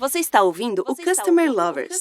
Você está ouvindo o Customer Lovers.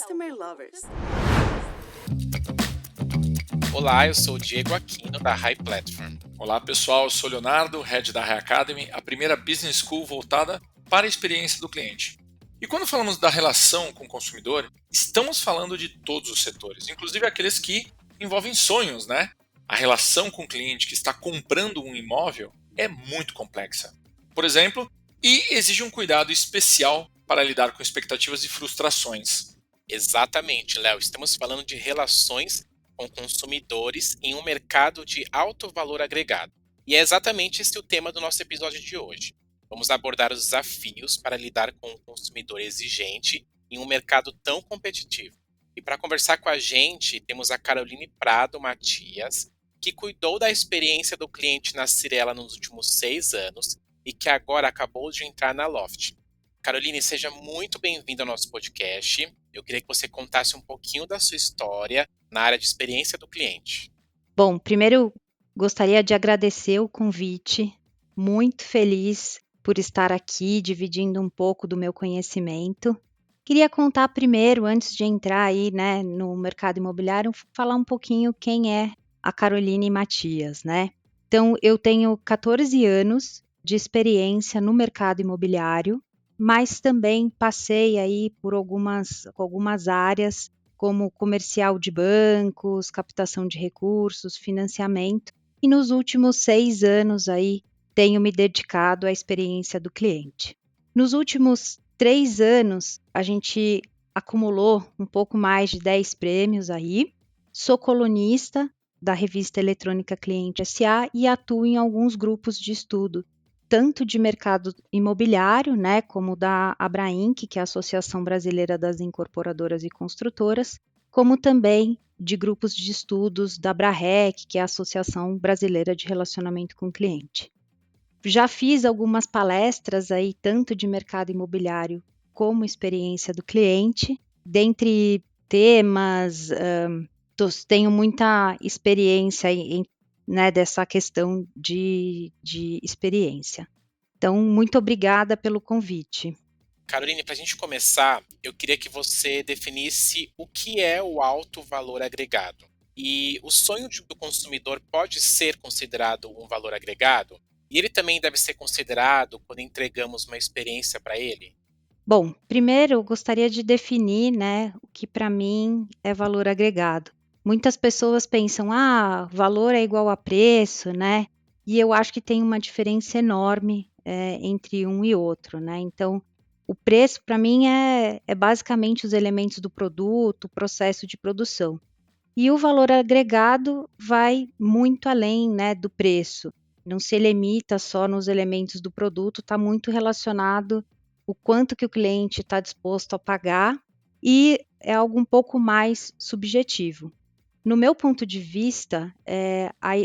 Olá, eu sou o Diego Aquino, da High Platform. Olá pessoal, eu sou Leonardo, Head da High Academy, a primeira business school voltada para a experiência do cliente. E quando falamos da relação com o consumidor, estamos falando de todos os setores, inclusive aqueles que envolvem sonhos, né? A relação com o cliente que está comprando um imóvel é muito complexa. Por exemplo, e exige um cuidado especial para lidar com expectativas e frustrações. Exatamente, Léo. Estamos falando de relações com consumidores em um mercado de alto valor agregado. E é exatamente esse o tema do nosso episódio de hoje. Vamos abordar os desafios para lidar com um consumidor exigente em um mercado tão competitivo. E para conversar com a gente, temos a Caroline Prado Matias, que cuidou da experiência do cliente na Cyrela nos últimos 6 anos e que agora acabou de entrar na Loft. Caroline, seja muito bem-vinda ao nosso podcast. Eu queria que você contasse um pouquinho da sua história na área de experiência do cliente. Bom, primeiro gostaria de agradecer o convite, muito feliz por estar aqui dividindo um pouco do meu conhecimento. Queria contar primeiro, antes de entrar aí, né, no mercado imobiliário, falar um pouquinho quem é a Caroline Matias, né? Então, eu tenho 14 anos de experiência no mercado imobiliário, mas também passei aí por algumas áreas, como comercial de bancos, captação de recursos, financiamento, e nos últimos 6 anos aí tenho me dedicado à experiência do cliente. Nos últimos 3 anos, a gente acumulou um pouco mais de 10 prêmios aí. Sou colunista da revista eletrônica Cliente SA e atuo em alguns grupos de estudo, tanto de mercado imobiliário, né, como da Abrainc, que é a Associação Brasileira das Incorporadoras e Construtoras, como também de grupos de estudos da Abrarec, que é a Associação Brasileira de Relacionamento com o Cliente. Já fiz algumas palestras aí, tanto de mercado imobiliário como experiência do cliente, dentre temas, tenho muita experiência né, dessa questão de experiência. Então, muito obrigada pelo convite. Caroline, para a gente começar, eu queria que você definisse o que é o alto valor agregado. E o sonho do consumidor pode ser considerado um valor agregado? E ele também deve ser considerado quando entregamos uma experiência para ele? Bom, primeiro eu gostaria de definir, né, o que para mim é valor agregado. Muitas pessoas pensam, valor é igual a preço, né? E eu acho que tem uma diferença enorme entre um e outro, né? Então, o preço para mim é basicamente os elementos do produto, o processo de produção. E o valor agregado vai muito além, né, do preço. Não se limita só nos elementos do produto, está muito relacionado o quanto que o cliente está disposto a pagar e é algo um pouco mais subjetivo. No meu ponto de vista,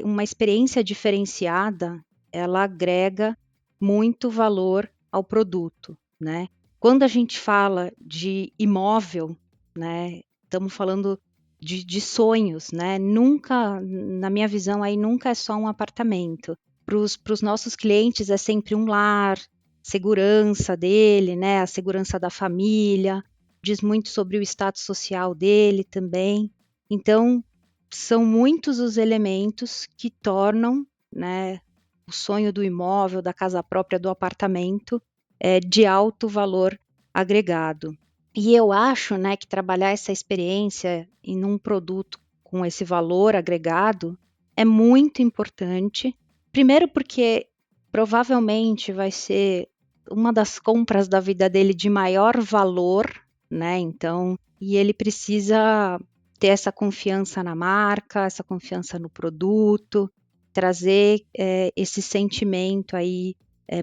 uma experiência diferenciada, ela agrega muito valor ao produto, né? Quando a gente fala de imóvel, né, estamos falando de sonhos, né? Nunca, na minha visão, aí nunca é só um apartamento. Para os nossos clientes é sempre um lar, segurança dele, né? A segurança da família, diz muito sobre o status social dele também. Então, são muitos os elementos que tornam, né, o sonho do imóvel, da casa própria, do apartamento, de alto valor agregado. E eu acho, né, que trabalhar essa experiência em um produto com esse valor agregado é muito importante. Primeiro porque provavelmente vai ser uma das compras da vida dele de maior valor, né? Então, e ele precisa ter essa confiança na marca, essa confiança no produto, trazer esse sentimento aí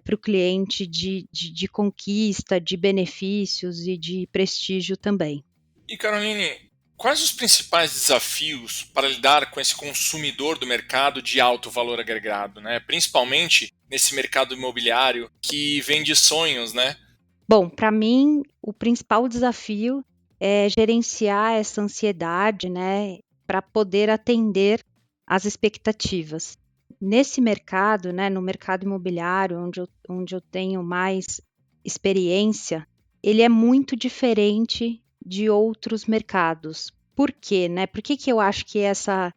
para o cliente de conquista, de benefícios e de prestígio também. E Caroline, quais os principais desafios para lidar com esse consumidor do mercado de alto valor agregado, né? Principalmente nesse mercado imobiliário que vende sonhos, né? Bom, para mim, o principal desafio é gerenciar essa ansiedade, né, para poder atender às expectativas. Nesse mercado, né, no mercado imobiliário, onde eu tenho mais experiência, ele é muito diferente de outros mercados. Por quê, né? Por que eu acho que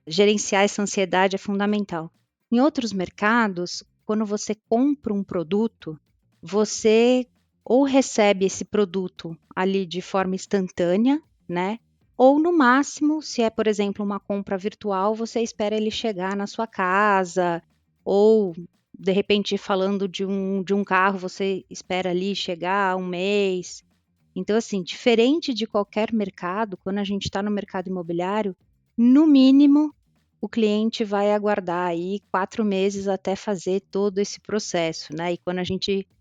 gerenciar essa ansiedade é fundamental? Em outros mercados, quando você compra um produto, você ou recebe esse produto ali de forma instantânea, né? Ou no máximo, se é, por exemplo, uma compra virtual, você espera ele chegar na sua casa, ou de repente falando de um carro, você espera ali chegar um mês. Então, assim, diferente de qualquer mercado, quando a gente está no mercado imobiliário, no mínimo o cliente vai aguardar aí 4 meses até fazer todo esse processo, né?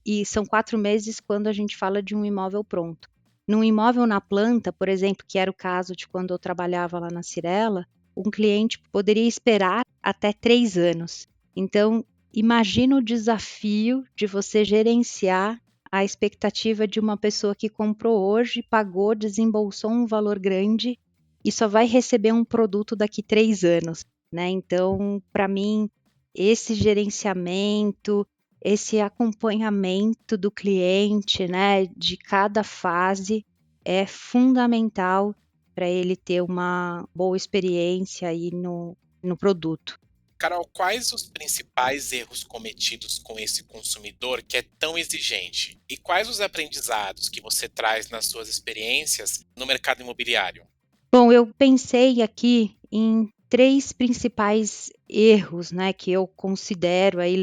E são 4 meses quando a gente fala de um imóvel pronto. Num imóvel na planta, por exemplo, que era o caso de quando eu trabalhava lá na Cirela, um cliente poderia esperar até 3 anos. Então, imagina o desafio de você gerenciar a expectativa de uma pessoa que comprou hoje, pagou, desembolsou um valor grande e só vai receber um produto daqui 3 anos, né? Então, para mim, esse gerenciamento, esse acompanhamento do cliente, né, de cada fase é fundamental para ele ter uma boa experiência aí no produto. Carol, quais os principais erros cometidos com esse consumidor que é tão exigente? E quais os aprendizados que você traz nas suas experiências no mercado imobiliário? Bom, eu pensei aqui em 3 principais erros, né, que eu considero aí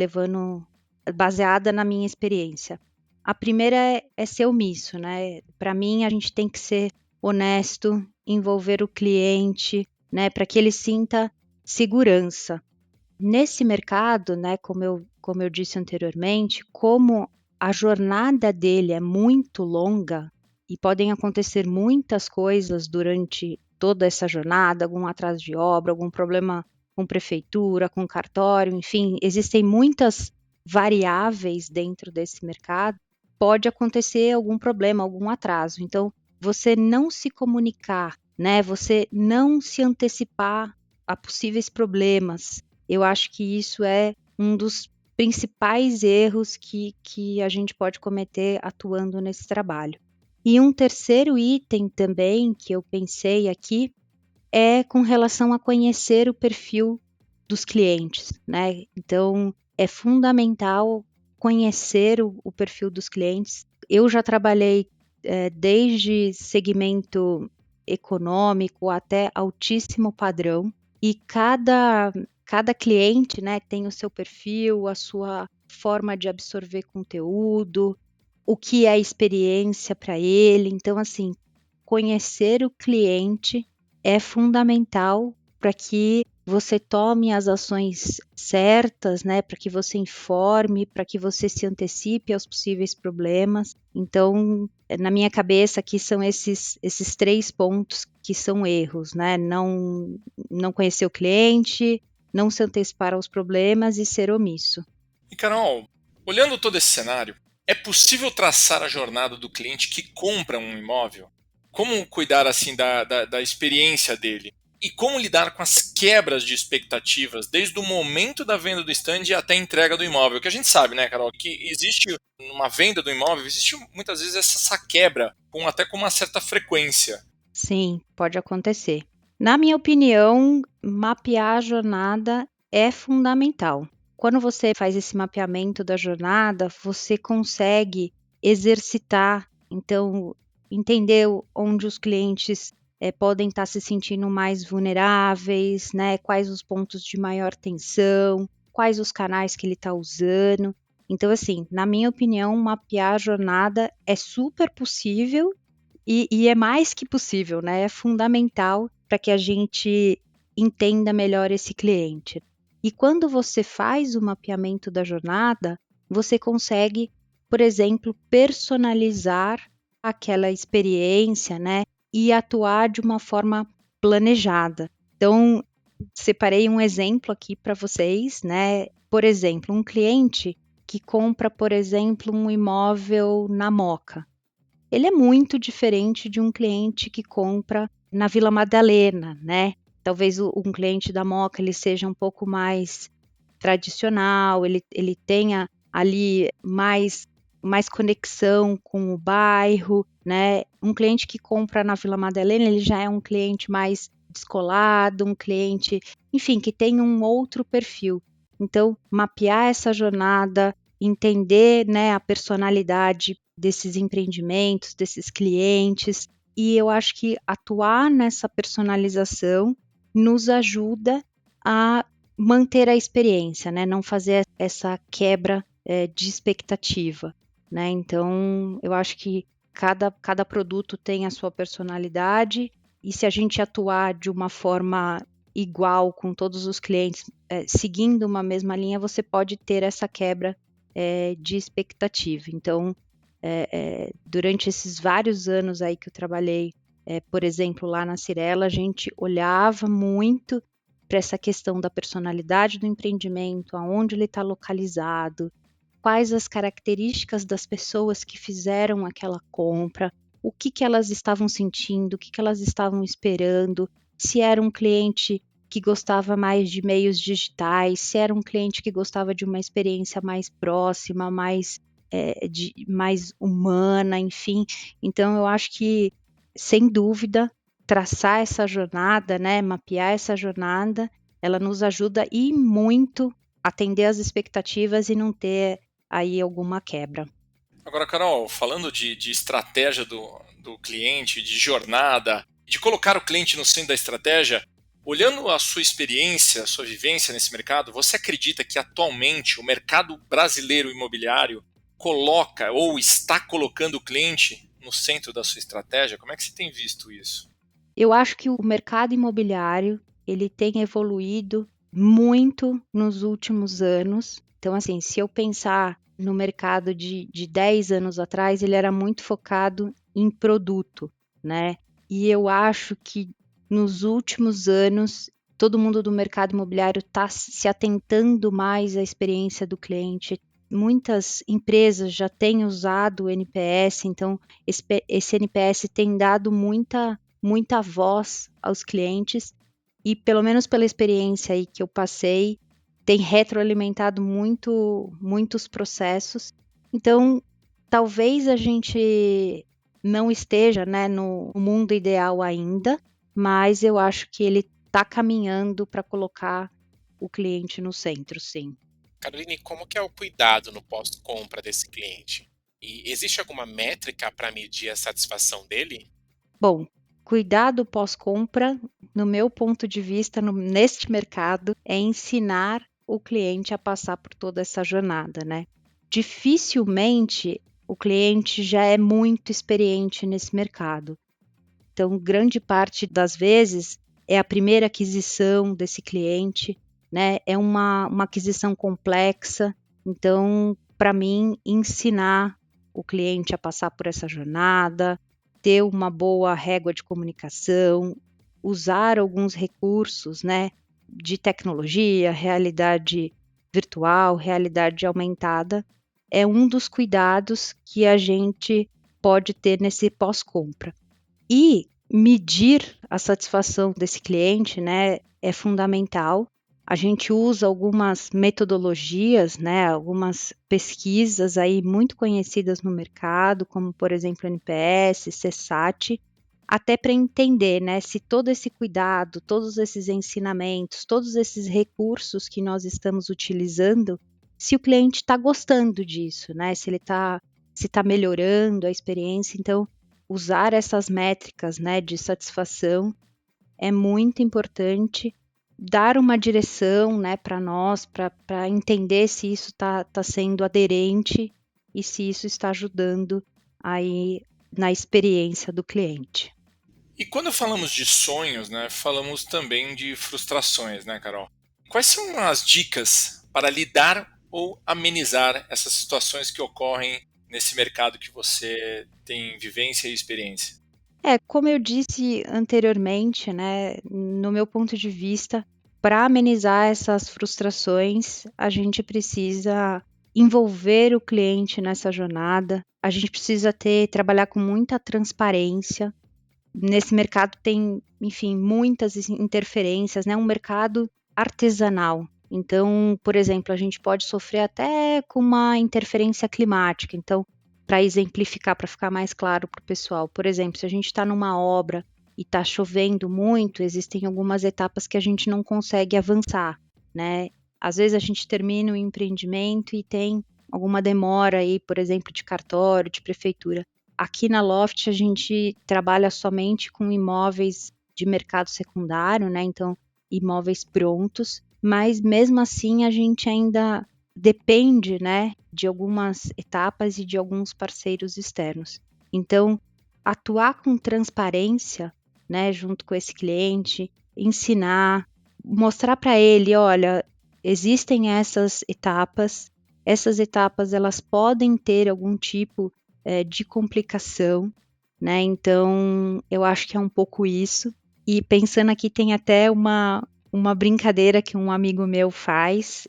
baseada na minha experiência. A primeira é ser omisso, né? Para mim, a gente tem que ser honesto, envolver o cliente, né, para que ele sinta segurança. Nesse mercado, né, como eu disse anteriormente, como a jornada dele é muito longa e podem acontecer muitas coisas durante toda essa jornada, algum atraso de obra, algum problema com prefeitura, com cartório, enfim, existem muitas variáveis dentro desse mercado. Pode acontecer algum problema, algum atraso. Então, você não se comunicar, né, você não se antecipar a possíveis problemas, eu acho que isso é um dos principais erros que a gente pode cometer atuando nesse trabalho. E um terceiro item também que eu pensei aqui é com relação a conhecer o perfil dos clientes, né? Então, é fundamental conhecer o perfil dos clientes. Eu já trabalhei desde segmento econômico até altíssimo padrão, e cada cliente, né, tem o seu perfil, a sua forma de absorver conteúdo, o que é experiência para ele. Então, assim, conhecer o cliente é fundamental para que você tome as ações certas, né, para que você informe, para que você se antecipe aos possíveis problemas. Então, na minha cabeça aqui são esses 3 pontos que são erros, né? Não conhecer o cliente, não se antecipar aos problemas e ser omisso. E Carol, olhando todo esse cenário, é possível traçar a jornada do cliente que compra um imóvel? Como cuidar assim da experiência dele? E como lidar com as quebras de expectativas desde o momento da venda do stand até a entrega do imóvel? Que a gente sabe, né, Carol, que existe uma venda do imóvel, existe muitas vezes essa quebra, até com uma certa frequência. Sim, pode acontecer. Na minha opinião, mapear a jornada é fundamental. Quando você faz esse mapeamento da jornada, você consegue exercitar, então, entender onde os clientes podem estar se sentindo mais vulneráveis, né? Quais os pontos de maior tensão, quais os canais que ele está usando. Então, assim, na minha opinião, mapear a jornada é super possível e é mais que possível, né? É fundamental para que a gente entenda melhor esse cliente. E quando você faz o mapeamento da jornada, você consegue, por exemplo, personalizar aquela experiência, né? E atuar de uma forma planejada. Então, separei um exemplo aqui para vocês, né? Por exemplo, um cliente que compra, por exemplo, um imóvel na Moca. Ele é muito diferente de um cliente que compra na Vila Madalena, né? Talvez um cliente da Moca ele seja um pouco mais tradicional, ele tenha ali mais mais conexão com o bairro, né? Um cliente que compra na Vila Madalena, ele já é um cliente mais descolado, um cliente, enfim, que tem um outro perfil. Então, mapear essa jornada, entender, né, a personalidade desses empreendimentos, desses clientes, e eu acho que atuar nessa personalização nos ajuda a manter a experiência, né? Não fazer essa quebra de expectativa, né? Então, eu acho que cada produto tem a sua personalidade e se a gente atuar de uma forma igual com todos os clientes, seguindo uma mesma linha, você pode ter essa quebra de expectativa. Então, durante esses vários anos aí que eu trabalhei, por exemplo, lá na Cyrela, a gente olhava muito para essa questão da personalidade do empreendimento, aonde ele está localizado, quais as características das pessoas que fizeram aquela compra, o que elas estavam sentindo, o que elas estavam esperando, se era um cliente que gostava mais de meios digitais, se era um cliente que gostava de uma experiência mais próxima, mais humana, enfim. Então, eu acho que, sem dúvida, traçar essa jornada, né, mapear essa jornada, ela nos ajuda e muito a atender as expectativas e não ter aí alguma quebra. Agora, Carol, falando de estratégia do cliente, de jornada, de colocar o cliente no centro da estratégia, olhando a sua experiência, a sua vivência nesse mercado, você acredita que atualmente o mercado brasileiro imobiliário coloca ou está colocando o cliente no centro da sua estratégia? Como é que você tem visto isso? Eu acho que o mercado imobiliário, ele tem evoluído muito nos últimos anos. Então, assim, se eu pensar no mercado de 10 anos atrás, ele era muito focado em produto, né? E eu acho que nos últimos anos, todo mundo do mercado imobiliário está se atentando mais à experiência do cliente. Muitas empresas já têm usado o NPS, então esse NPS tem dado muita voz aos clientes e, pelo menos pela experiência aí que eu passei, tem retroalimentado muitos processos. Então, talvez a gente não esteja, né, no mundo ideal ainda, mas eu acho que ele está caminhando para colocar o cliente no centro, sim. Caroline, como que é o cuidado no pós-compra desse cliente? E existe alguma métrica para medir a satisfação dele? Bom, cuidado pós-compra, no meu ponto de vista, neste mercado, é ensinar o cliente a passar por toda essa jornada, né? Dificilmente o cliente já é muito experiente nesse mercado. Então, grande parte das vezes é a primeira aquisição desse cliente, né? É uma aquisição complexa. Então, para mim, ensinar o cliente a passar por essa jornada, ter uma boa régua de comunicação, usar alguns recursos, né, de tecnologia, realidade virtual, realidade aumentada, é um dos cuidados que a gente pode ter nesse pós-compra. E medir a satisfação desse cliente, né, é fundamental. A gente usa algumas metodologias, né, algumas pesquisas aí muito conhecidas no mercado, como por exemplo NPS, CSAT, até para entender, né, se todo esse cuidado, todos esses ensinamentos, todos esses recursos que nós estamos utilizando, se o cliente está gostando disso, né, se está melhorando a experiência. Então, usar essas métricas, né, de satisfação é muito importante, dar uma direção, né, para nós, para entender se isso está sendo aderente e se isso está ajudando aí na experiência do cliente. E quando falamos de sonhos, né, falamos também de frustrações, né, Carol? Quais são as dicas para lidar ou amenizar essas situações que ocorrem nesse mercado que você tem vivência e experiência? Como eu disse anteriormente, né, no meu ponto de vista, para amenizar essas frustrações, a gente precisa envolver o cliente nessa jornada, a gente precisa trabalhar com muita transparência. Nesse mercado tem, enfim, muitas interferências, né, um mercado artesanal. Então, por exemplo, a gente pode sofrer até com uma interferência climática. Então, para exemplificar, para ficar mais claro para o pessoal, por exemplo, se a gente está numa obra e está chovendo muito, existem algumas etapas que a gente não consegue avançar, né? Às vezes a gente termina o empreendimento e tem alguma demora aí, por exemplo, de cartório, de prefeitura. Aqui na Loft a gente trabalha somente com imóveis de mercado secundário, né? Então, imóveis prontos, mas mesmo assim a gente ainda depende, né, de algumas etapas e de alguns parceiros externos. Então, atuar com transparência, né, junto com esse cliente, ensinar, mostrar para ele, olha, existem essas etapas elas podem ter algum tipo de complicação, né? Então, eu acho que é um pouco isso. E pensando aqui, tem até uma brincadeira que um amigo meu faz.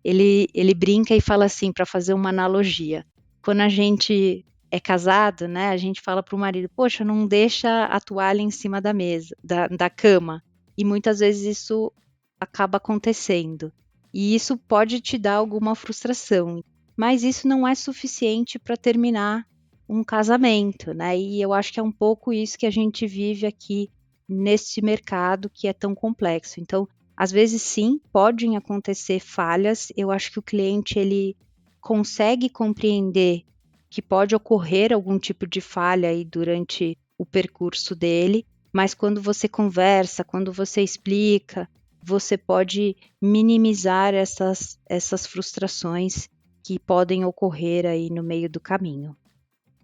Ele brinca e fala assim, para fazer uma analogia. Quando a gente é casado, né? A gente fala para o marido, poxa, não deixa a toalha em cima da mesa, da cama. E muitas vezes isso acaba acontecendo. E isso pode te dar alguma frustração. Mas isso não é suficiente para terminar um casamento, né? E eu acho que é um pouco isso que a gente vive aqui nesse mercado que é tão complexo. Então, às vezes sim, podem acontecer falhas. Eu acho que o cliente ele consegue compreender que pode ocorrer algum tipo de falha aí durante o percurso dele, mas quando você conversa, quando você explica, você pode minimizar essas frustrações que podem ocorrer aí no meio do caminho.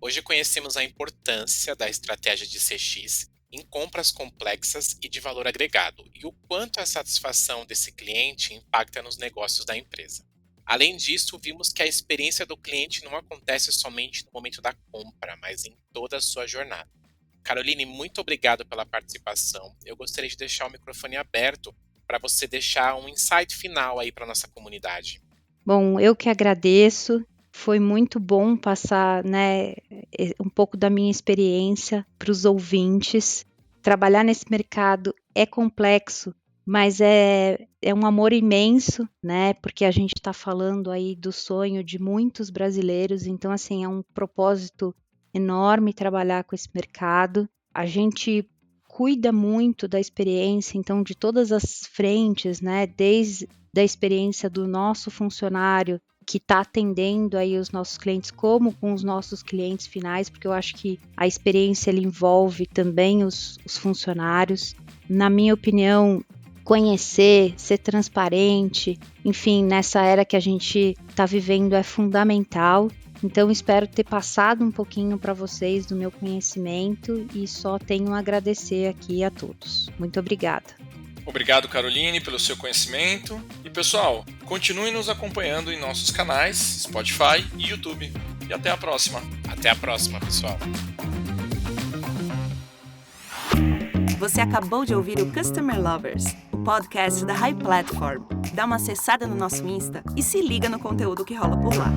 Hoje conhecemos a importância da estratégia de CX em compras complexas e de valor agregado e o quanto a satisfação desse cliente impacta nos negócios da empresa. Além disso, vimos que a experiência do cliente não acontece somente no momento da compra, mas em toda a sua jornada. Caroline, muito obrigado pela participação. Eu gostaria de deixar o microfone aberto para você deixar um insight final aí para a nossa comunidade. Bom, eu que agradeço. Foi muito bom passar, né, um pouco da minha experiência para os ouvintes. Trabalhar nesse mercado é complexo, mas é um amor imenso, né? Porque a gente está falando aí do sonho de muitos brasileiros. Então, assim, é um propósito enorme trabalhar com esse mercado. A gente cuida muito da experiência, então, de todas as frentes, né? Desde da experiência do nosso funcionário que está atendendo aí os nossos clientes, como com os nossos clientes finais, porque eu acho que a experiência ele envolve também os funcionários. Na minha opinião, conhecer, ser transparente, enfim, nessa era que a gente está vivendo é fundamental. Então, espero ter passado um pouquinho para vocês do meu conhecimento e só tenho a agradecer aqui a todos. Muito obrigada. Obrigado, Caroline, pelo seu conhecimento. E, pessoal, continue nos acompanhando em nossos canais Spotify e YouTube. E até a próxima. Até a próxima, pessoal. Você acabou de ouvir o Customer Lovers, o podcast da High Platform. Dá uma acessada no nosso Insta e se liga no conteúdo que rola por lá.